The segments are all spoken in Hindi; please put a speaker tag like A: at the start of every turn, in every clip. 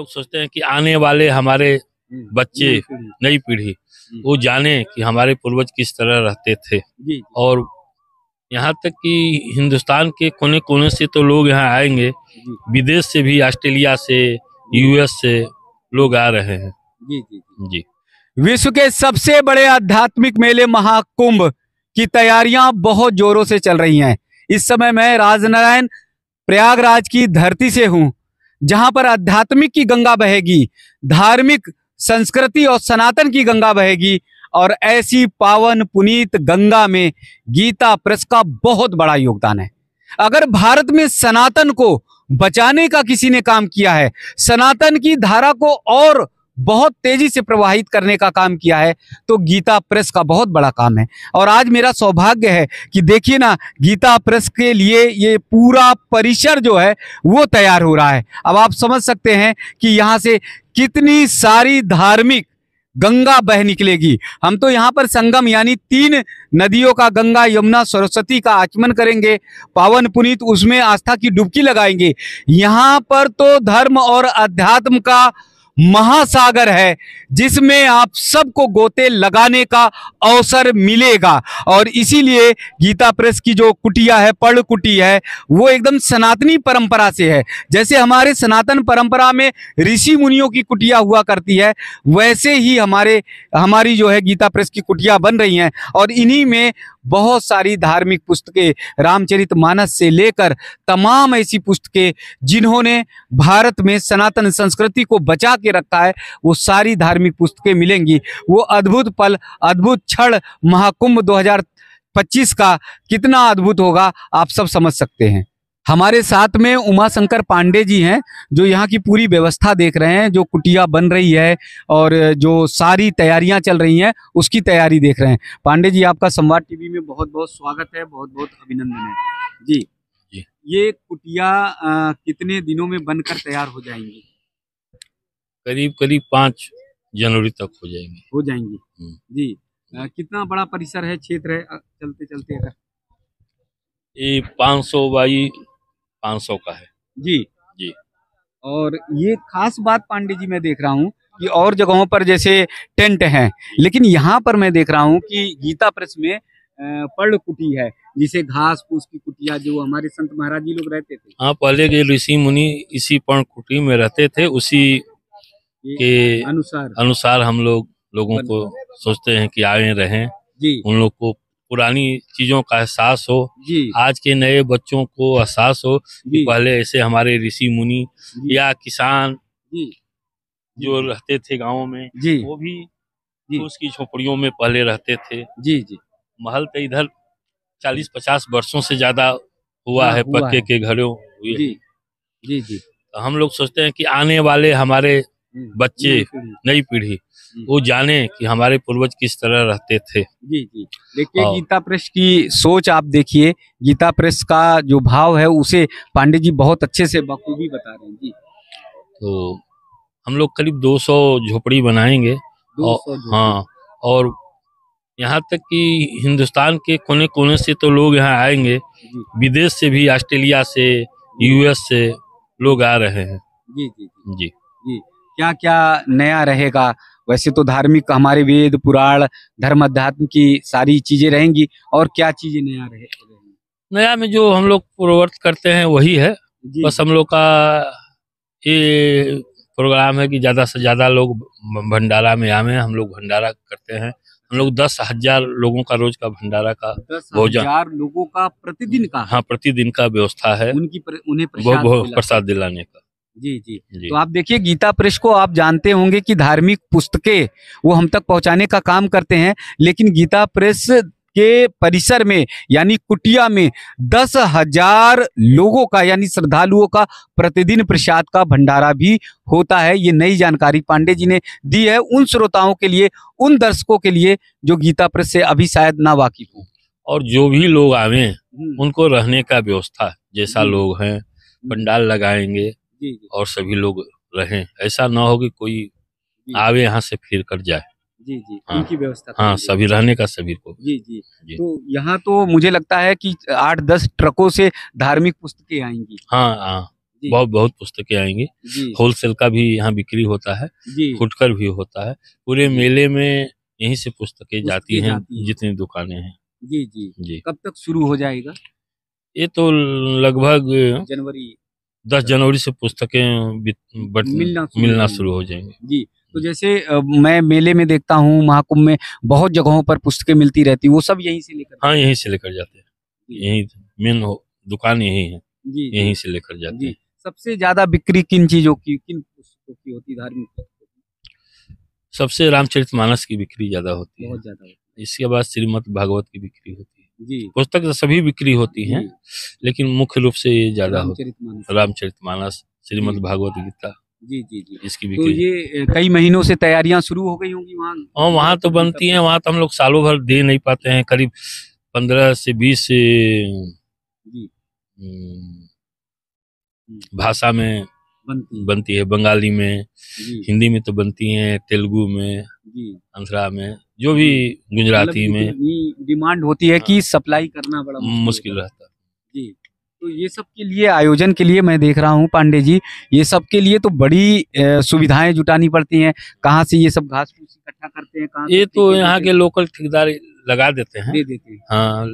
A: लोग सोचते हैं कि आने वाले हमारे बच्चे, नई पीढ़ी वो जाने कि हमारे पूर्वज किस तरह रहते थे। और यहाँ तक कि हिंदुस्तान के कोने कोने से तो लोग यहाँ आएंगे, विदेश से भी, ऑस्ट्रेलिया से, यूएस से लोग आ रहे हैं। जी।
B: विश्व के सबसे बड़े आध्यात्मिक मेले महाकुंभ की तैयारियां बहुत जोरों से चल रही हैं। इस समय मैं राजनारायण प्रयागराज की धरती से हूं, जहां पर आध्यात्मिक की गंगा बहेगी, धार्मिक संस्कृति और सनातन की गंगा बहेगी। और ऐसी पावन पुनीत गंगा में गीता प्रेस का बहुत बड़ा योगदान है। अगर भारत में सनातन को बचाने का किसी ने काम किया है, सनातन की धारा को और बहुत तेजी से प्रवाहित करने का काम किया है, तो गीता प्रेस का बहुत बड़ा काम है। और आज मेरा सौभाग्य है कि देखिए ना, गीता प्रेस के लिए ये पूरा परिसर जो है वो तैयार हो रहा है। अब आप समझ सकते हैं कि यहाँ से कितनी सारी धार्मिक गंगा बह निकलेगी। हम तो यहाँ पर संगम यानी 3 नदियों का, गंगा, यमुना, सरस्वती का आचमन करेंगे, पावन पुनीत उसमें आस्था की डुबकी लगाएंगे। यहाँ पर तो धर्म और अध्यात्म का महासागर है, जिसमें आप सबको गोते लगाने का अवसर मिलेगा। और इसीलिए गीता प्रेस की जो कुटिया है, पर्ण कुटी है, वो एकदम सनातनी परंपरा से है। जैसे हमारे सनातन परंपरा में ऋषि मुनियों की कुटिया हुआ करती है, वैसे ही हमारी जो है गीता प्रेस की कुटिया बन रही हैं। और इन्हीं में बहुत सारी धार्मिक पुस्तकें, रामचरितमानस से लेकर तमाम ऐसी पुस्तकें जिन्होंने भारत में सनातन संस्कृति को बचा के रखा है, वो सारी धार्मिक पुस्तकें मिलेंगी। वो अद्भुत पल, अद्भुत क्षण महाकुंभ 2025 का कितना अद्भुत होगा, आप सब समझ सकते हैं। हमारे साथ में उमा शंकर पांडे जी हैं, जो यहाँ की पूरी व्यवस्था देख रहे हैं, जो कुटिया बन रही है और जो सारी तैयारियां चल रही हैं उसकी तैयारी देख रहे हैं। पांडे जी, आपका संवाद टीवी में बहुत बहुत स्वागत है, बहुत बहुत अभिनंदन है जी। ये कुटिया कितने दिनों में बनकर तैयार हो जाएंगी?
A: करीब 5 जनवरी तक हो जाएंगी
B: जी। कितना बड़ा परिसर है, क्षेत्र है, चलते चलते अगर?
A: ये 500 बाई 500 का है
B: जी। और ये खास बात पांडे जी मैं देख रहा हूँ कि और जगहों पर जैसे टेंट हैं, लेकिन यहाँ पर मैं देख रहा हूँ कि गीता प्रेस में पर्ण कुटी है, जिसे घास फूस की कुटिया जो हमारे संत महाराज जी लोग रहते थे।
A: हाँ, पहले के ऋषि मुनि इसी पर्ण कुटी में रहते थे। उसी के अनुसार हम लोगों को सोचते हैं कि आए रहें जी। उन लोग को पुरानी चीजों का एहसास हो जी। आज के नए बच्चों को एहसास हो कि पहले ऐसे हमारे ऋषि मुनि या किसान जी जो रहते थे गाँव में जी, वो भी उसकी झोपड़ियों में पहले रहते थे जी। महल तो इधर 40-50 वर्षों से ज्यादा हुआ है, पक्के के घरों जी। तो हम लोग सोचते हैं कि आने वाले हमारे बच्चे, नई पीढ़ी वो जाने कि हमारे पूर्वज किस तरह रहते थे
B: जी। देखिए, गीता प्रेस की सोच आप देखिए, गीता प्रेस का जो भाव है उसे पांडे जी बहुत अच्छे से बखूबी बता रहे हैं जी।
A: तो हम लोग करीब 200 झोपड़ी बनाएंगे। हाँ, और यहाँ तक कि हिंदुस्तान के कोने कोने से तो लोग यहाँ आएंगे, विदेश से भी, ऑस्ट्रेलिया से, यूएस से लोग आ रहे हैं जी।
B: क्या क्या नया रहेगा? वैसे तो धार्मिक हमारे वेद पुराण, धर्म, अध्यात्म की सारी चीजें रहेंगी, और क्या चीजें नया रहेगी?
A: नया में जो हम लोग पूर्ववर्त करते हैं वही है। बस हम लोग का ये प्रोग्राम है कि ज्यादा से ज्यादा लोग भंडारा में आवे। हम लोग भंडारा करते हैं। हम लोग 10,000 लोगों का रोज का भंडारा का,
B: 10,000 लोगों का प्रतिदिन का?
A: हाँ, प्रतिदिन का व्यवस्था है
B: उन्हें
A: प्रसाद दिलाने का
B: जी। तो आप देखिए, गीता प्रेस को आप जानते होंगे कि धार्मिक पुस्तकें वो हम तक पहुंचाने का काम करते हैं, लेकिन गीता प्रेस के परिसर में यानी कुटिया में 10,000 लोगों का यानी श्रद्धालुओं का प्रतिदिन प्रसाद का भंडारा भी होता है। ये नई जानकारी पांडे जी ने दी है उन श्रोताओं के लिए, उन दर्शकों के लिए जो गीता प्रेस से अभी शायद ना वाकिफ हो।
A: और जो भी लोग आवे उनको रहने का व्यवस्था, जैसा लोग हैं, पंडाल लगाएंगे और सभी लोग रहें। ऐसा ना हो कि कोई आवे यहाँ से फिर कर जाए
B: जी। उनकी व्यवस्था
A: हाँ, सभी रहने का सभी को
B: जी। तो यहाँ तो मुझे लगता है कि 8-10 ट्रकों से धार्मिक पुस्तकें आएंगी।
A: हाँ, बहुत बहुत पुस्तकें आएंगी। होलसेल का भी यहाँ बिक्री होता है, फुटकर भी होता है। पूरे मेले में यहीं से पुस्तकें जाती हैं, जितनी दुकानें हैं।
B: जी जी जी। कब तक शुरू हो जाएगा?
A: ये तो लगभग 10 जनवरी से पुस्तकें मिलना शुरू हो जाएंगे।
B: जी। तो जैसे मैं मेले में देखता हूँ, महाकुंभ में बहुत जगहों पर पुस्तकें मिलती रहती, वो सब यहीं से लेकर?
A: हाँ, यहीं से लेकर जाते हैं। यही मेन दुकान यही है, यहीं से लेकर जाते हैं।
B: सबसे ज्यादा बिक्री किन चीजों की, किन पुस्तकों की होती है? धार्मिक?
A: सबसे रामचरितमानस की बिक्री ज्यादा होती है,
B: बहुत ज्यादा होती है।
A: इसके बाद श्रीमद् भागवत की बिक्री होती है। जी। पुस्तक तो सभी बिक्री होती हैं, लेकिन मुख्य रूप से ये ज्यादा होती है, रामचरितमानस, श्रीमद् भागवत गीता। जी जी जी। इसकी बिक्री।
B: तो ये कई महीनों से तैयारियां शुरू हो गई होंगी वहाँ?
A: और वहाँ तो बनती हैं, वहाँ तो हम लोग सालों भर दे नहीं पाते हैं। करीब 15 से 20 भाषा में बनती है। बंगाली में, हिंदी में तो बनती हैं, तेलुगु में, आंध्रा में, जो भी, गुजराती में
B: डिमांड होती है कि सप्लाई करना बड़ा
A: मुश्किल रहता है।
B: जी। तो ये सब के लिए, आयोजन के लिए मैं देख रहा हूँ पांडे जी, ये सब के लिए तो बड़ी सुविधाएं जुटानी पड़ती हैं। कहाँ से ये सब घास फूस इकट्ठा करते हैं? कहाँ?
A: ये तो यहाँ के लोकल ठेकेदार लगा देते हैं,
B: दे देते हैं।
A: हाँ।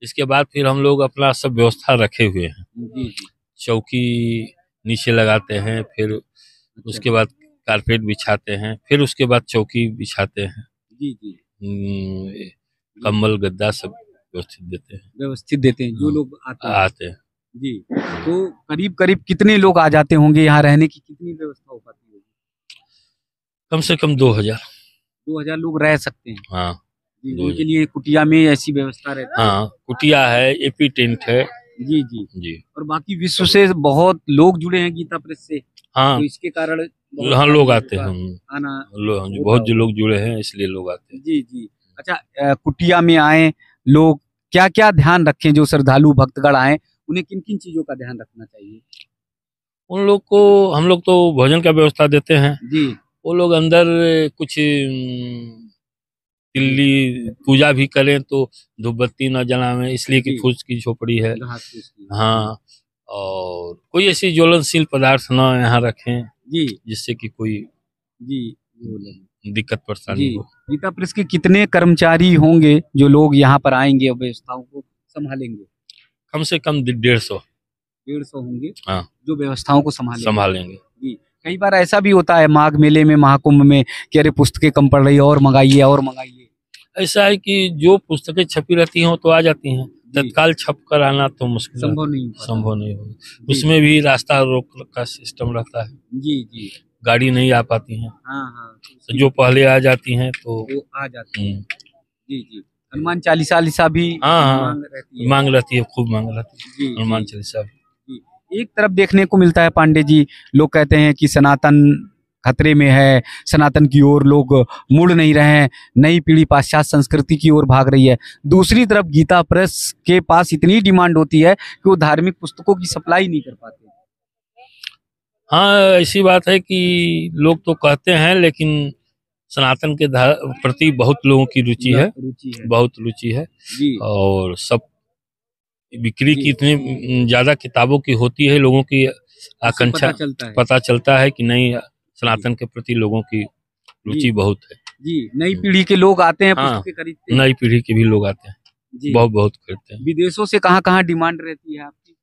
A: इसके बाद फिर हम लोग अपना सब व्यवस्था रखे हुए हैं। जी जी। चौकी नीचे लगाते हैं, फिर उसके बाद कारपेट बिछाते हैं, फिर उसके बाद चौकी बिछाते हैं। जी जी। कंबल गद्दा सब व्यवस्थित देते हैं
B: जो लोग
A: आते हैं।
B: जी। तो करीब करीब कितने लोग आ जाते होंगे? यहाँ रहने की कितनी व्यवस्था हो पाती होगी?
A: कम से कम 2000
B: लोग रह सकते हैं।
A: हाँ।
B: उनके लिए कुटिया में ऐसी व्यवस्था रहती है?
A: हाँ, कुटिया है, एपी टेंट है।
B: जी जी जी। और बाकी विश्व से बहुत लोग जुड़े हैं गीता प्रेस से।
A: हाँ,
B: तो इसके कारण
A: यहाँ लोग आते हैं,
B: आना
A: बहुत जो लोग जुड़े हैं, इसलिए लोग आते हैं।
B: जी जी। अच्छा, कुटिया में आए लोग क्या क्या ध्यान रखें? जो श्रद्धालु भक्तगण आए, उन्हें किन किन चीजों का ध्यान रखना चाहिए?
A: उन लोग को हम लोग तो भोजन का व्यवस्था देते हैं। जी। वो लोग अंदर कुछ दिल्ली पूजा भी करें तो धूप बत्ती न जलावें, इसलिए कि फूस की झोपड़ी है। हाँ, और कोई ऐसी ज्वलनशील पदार्थ न यहाँ रखें जी, जिससे कि कोई दिक्कत परेशानी हो।
B: गीता प्रेस के कितने कर्मचारी होंगे जो लोग यहाँ पर आएंगे और व्यवस्थाओं को संभालेंगे?
A: कम से कम
B: 150 होंगे।
A: हाँ,
B: जो व्यवस्थाओं को संभालेंगे।
A: जी।
B: कई बार ऐसा भी होता है माघ मेले में, महाकुंभ में, कि अरे पुस्तकें कम पड़ रही है, और मंगाइए।
A: ऐसा है कि जो पुस्तकें छपी रहती हैं तो आ जाती हैं, तत्काल छप कर आना तो मुश्किल, संभव नहीं होगा। उसमें भी रास्ता रोक का सिस्टम रहता है। जी जी। गाड़ी नहीं आ पाती हैं। हाँ। तो जो पहले आ जाती हैं तो
B: वो आ जाती हैं। जी जी। हनुमान चालीसा भी
A: मांग रहती है, खूब मांग रहती है हनुमान चालीसा भी।
B: एक तरफ देखने को मिलता है पांडे जी, लोग कहते हैं कि सनातन खतरे में है, सनातन की ओर लोग मुड़ नहीं रहे हैं, नई पीढ़ी पाश्चात्य संस्कृति की ओर भाग रही है। दूसरी तरफ गीता प्रेस के पास इतनी डिमांड होती है कि वो धार्मिक पुस्तकों की सप्लाई नहीं कर पाते।
A: हाँ, ऐसी बात है कि लोग तो कहते हैं, लेकिन सनातन के प्रति बहुत लोगों की रुचि है, बहुत रुचि है। और सब बिक्री की इतनी ज्यादा किताबों की होती है, लोगों की आकांक्षा पता चलता है कि नहीं, सनातन के प्रति लोगों की रुचि बहुत है।
B: जी। नई पीढ़ी के लोग आते हैं, पुस्तकें खरीदते हैं।
A: नई पीढ़ी के भी लोग आते हैं, बहुत खरीदते हैं।
B: विदेशों से कहाँ डिमांड रहती है आपकी?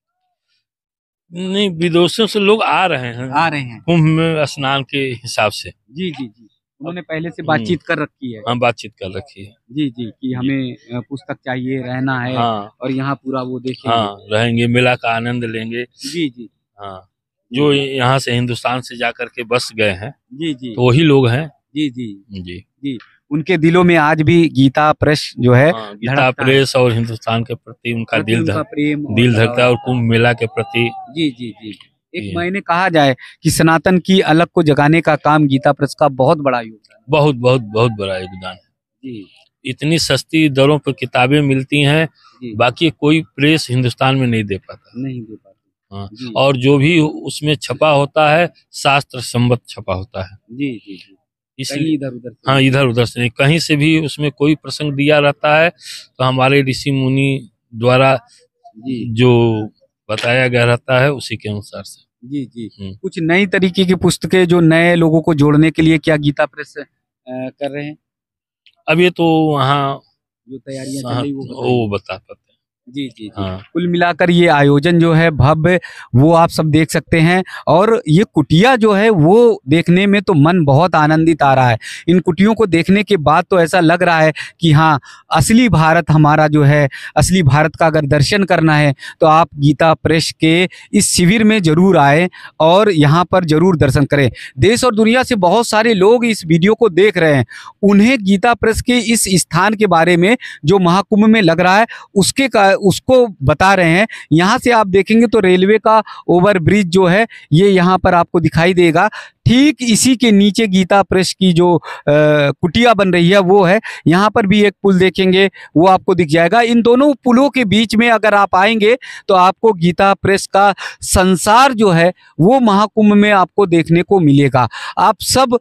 A: नहीं, विदेशों से लोग आ रहे हैं कुंभ में स्नान के हिसाब से।
B: जी जी जी। उन्होंने पहले से बातचीत कर रखी है?
A: हाँ, बातचीत कर रखी है।
B: जी जी, कि हमें पुस्तक चाहिए, रहना है। हाँ। और यहाँ पूरा वो देखेंगे।
A: हाँ, रहेंगे, मेला का आनंद लेंगे।
B: जी जी।
A: हाँ, जो यहाँ से हिंदुस्तान से जाकर के बस गए हैं,
B: जी जी,
A: तो वही लोग हैं।
B: जी जी जी जी। उनके दिलों में आज भी गीता प्रेस जो है,
A: गीता प्रेस और हिंदुस्तान के प्रति उनका दिल धड़कता है, और कुंभ मेला के प्रति।
B: जी जी जी। एक मैंने कहा जाए कि सनातन की अलग को जगाने का काम गीता प्रेस का बहुत बड़ा योगदान है।
A: बहुत बड़ा योगदान है जी। इतनी सस्ती दरों पर किताबें मिलती हैं, बाकी कोई प्रेस हिंदुस्तान में नहीं दे पाता। हाँ, और जो भी उसमें छपा होता है, शास्त्र संबद्ध छपा होता है।
B: जी जी जी।
A: इसलिए इधर उधर से नहीं, कहीं से भी उसमें कोई प्रसंग दिया रहता है तो हमारे ऋषि मुनि द्वारा जो बताया गया रहता है, उसी के अनुसार से।
B: जी जी। कुछ नई तरीके की पुस्तकें जो नए लोगों को जोड़ने के लिए क्या गीता प्रेस कर रहे हैं?
A: अब ये तो वहाँ
B: जो तैयारियां चल रही
A: वो बता पाते हैं।
B: जी जी जी।
A: हाँ।
B: कुल मिलाकर ये आयोजन जो है भव्य, वो आप सब देख सकते हैं। और ये कुटिया जो है वो देखने में तो मन बहुत आनंदित आ रहा है। इन कुटियों को देखने के बाद तो ऐसा लग रहा है कि हाँ, असली भारत हमारा जो है, असली भारत का अगर दर्शन करना है तो आप गीता प्रेस के इस शिविर में जरूर आए और यहाँ पर जरूर दर्शन करें। देश और दुनिया से बहुत सारे लोग इस वीडियो को देख रहे हैं। उन्हें गीता प्रेस के इस स्थान के बारे में जो महाकुंभ में लग रहा है उसको बता रहे हैं। यहाँ से आप देखेंगे तो रेलवे का ओवरब्रिज जो है ये यहाँ पर आपको दिखाई देगा। ठीक इसी के नीचे गीता प्रेस की जो कुटिया बन रही है वो है। यहाँ पर भी एक पुल देखेंगे, वो आपको दिख जाएगा। इन दोनों पुलों के बीच में अगर आप आएंगे तो आपको गीता प्रेस का संसार जो है वो महाकुंभ में आपको देखने को मिलेगा। आप सब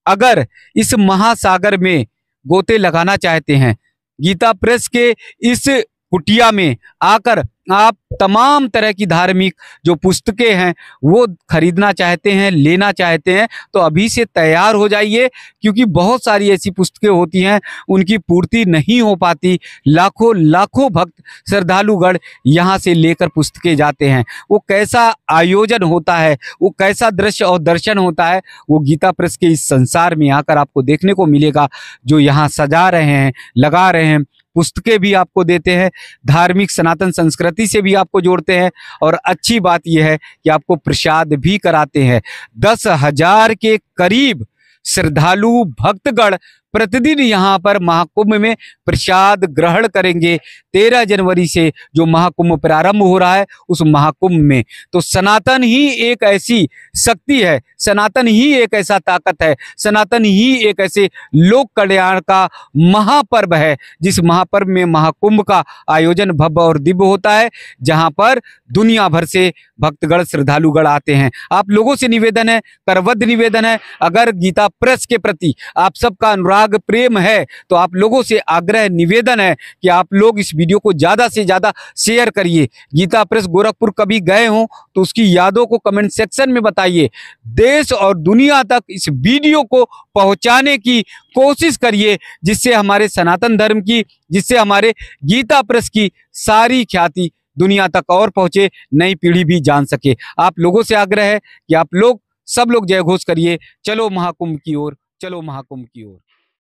B: अगर इस महासागर में गोते लगाना चाहते हैं, गीता प्रेस के इस कुटिया में आकर आप तमाम तरह की धार्मिक जो पुस्तकें हैं वो खरीदना चाहते हैं, लेना चाहते हैं, तो अभी से तैयार हो जाइए, क्योंकि बहुत सारी ऐसी पुस्तकें होती हैं उनकी पूर्ति नहीं हो पाती। लाखों लाखों भक्त श्रद्धालुगण यहाँ से लेकर पुस्तकें जाते हैं। वो कैसा आयोजन होता है, वो कैसा दृश्य और दर्शन होता है, वो गीता प्रेस के इस संसार में आकर आपको देखने को मिलेगा। जो यहाँ सजा रहे हैं, लगा रहे हैं, पुस्तकें भी आपको देते हैं, धार्मिक सनातन संस्कृति से भी आपको जोड़ते हैं, और अच्छी बात यह है कि आपको प्रसाद भी कराते हैं। 10,000 के करीब श्रद्धालु भक्तगण प्रतिदिन यहाँ पर महाकुंभ में प्रसाद ग्रहण करेंगे। 13 जनवरी से जो महाकुंभ प्रारंभ हो रहा है उस महाकुंभ में तो सनातन ही एक ऐसी शक्ति है, सनातन ही एक ऐसा ताकत है, सनातन ही एक ऐसे लोक कल्याण का महापर्व है, जिस महापर्व में महाकुंभ का आयोजन भव्य और दिव्य होता है, जहाँ पर दुनिया भर से भक्तगण श्रद्धालुगण आते हैं। आप लोगों से निवेदन है, करबद्ध निवेदन है, अगर गीता प्रेस के प्रति आप सबका अनुराग प्रेम है तो आप लोगों से आग्रह निवेदन है कि आप लोग इस वीडियो को ज्यादा से ज्यादा शेयर करिए। गीता प्रेस गोरखपुर कभी गए हो तो उसकी यादों को कमेंट सेक्शन में बताइए। देश और दुनिया तक इस वीडियो को पहुंचाने की कोशिश करिए, जिससे हमारे सनातन धर्म की, जिससे हमारे गीता प्रेस की सारी ख्याति दुनिया तक और पहुंचे, नई पीढ़ी भी जान सके। आप लोगों से आग्रह है कि आप लोग सब लोग जय घोष करिए, चलो महाकुंभ की ओर, चलो महाकुंभ की ओर।